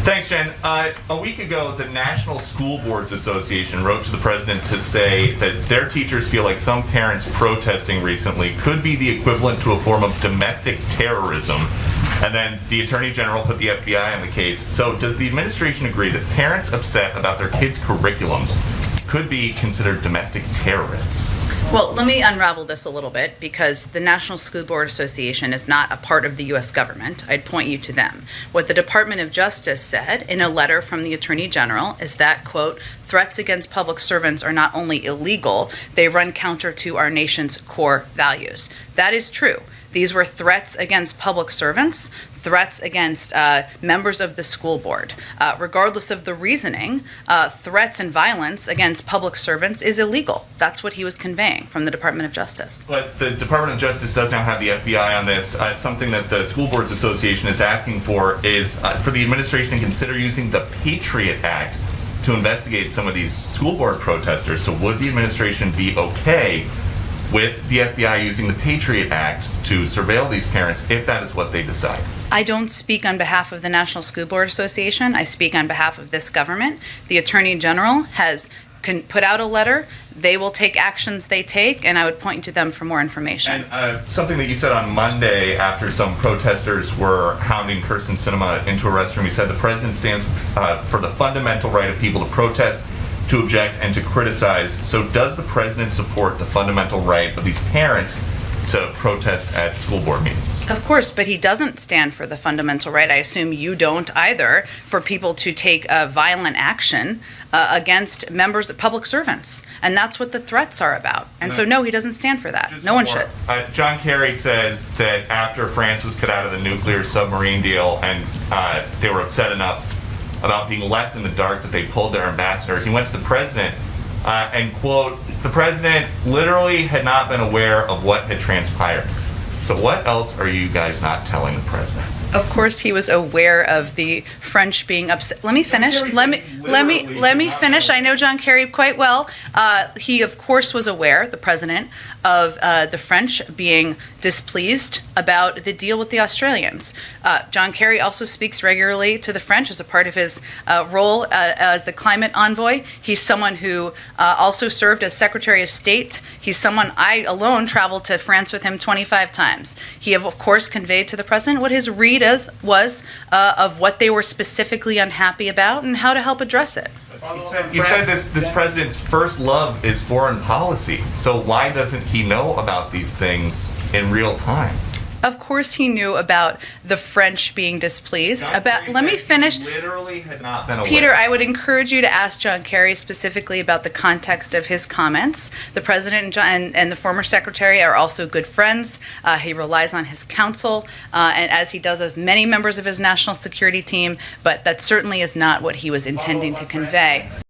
Thanks, Jen. A week ago, the National School Boards Association wrote to the president to say that their teachers feel like some parents protesting recently could be the equivalent to a form of domestic terrorism. And then the Attorney General put the FBI on the case. So does the administration agree that parents upset about their kids' curriculums could be considered domestic terrorists? Well, let me unravel this a little bit, because the National School Board Association is not a part of the U.S. government. I'd point you to them. What the Department of Justice said in a letter from the Attorney General is that, quote, threats against public servants are not only illegal, they run counter to our nation's core values. That is true. These were threats against public servants, threats against members of the school board. Regardless of the reasoning, threats and violence against public servants is illegal. That's what he was conveying from the Department of Justice. But the Department of Justice does now have the FBI on this. Something that the School Boards Association is asking for is for the administration to consider using the Patriot Act to investigate some of these school board protesters. So would the administration be okay with the FBI using the Patriot Act to surveil these parents if that is what they decide? I don't speak on behalf of the National School Board Association. I speak on behalf of this government. The Attorney General has put out a letter. They will take actions they take, and I would point to them for more information. And something that you said on Monday after some protesters were hounding Kirsten Sinema into a restroom, you said the president stands for the fundamental right of people to protest, to object, and to criticize. So does the president support the fundamental right of these parents to protest at school board meetings? Of course, but he doesn't stand for the fundamental right. I assume you don't either, for people to take violent action against members of public servants. And that's what the threats are about. And so no, he doesn't stand for that. No one should. John Kerry says that after France was cut out of the nuclear submarine deal and they were upset enough about being left in the dark that they pulled their ambassador, he went to the president and, quote, the president literally had not been aware of what had transpired. So what else are you guys not telling the president? Of course, he was aware of the French being upset. Let me finish. Let me finish. I know John Kerry quite well. He, of course, was aware, the president, of the French being displeased about the deal with the Australians. John Kerry also speaks regularly to the French as a part of his role as the climate envoy. He's someone who also served as Secretary of State. He's someone I alone traveled to France with him 25 times. He, of course, conveyed to the president what his read was of what they were specifically unhappy about and how to help address it. You said this president's first love is foreign policy. So why doesn't he know about these things in real time? Of course he knew about the French being displeased. Let me finish. Literally had not been aware. Peter, I would encourage you to ask John Kerry specifically about the context of his comments. The president and the former secretary are also good friends. He relies on his counsel, and as he does with many members of his national security team, but that certainly is not what he was intending to convey.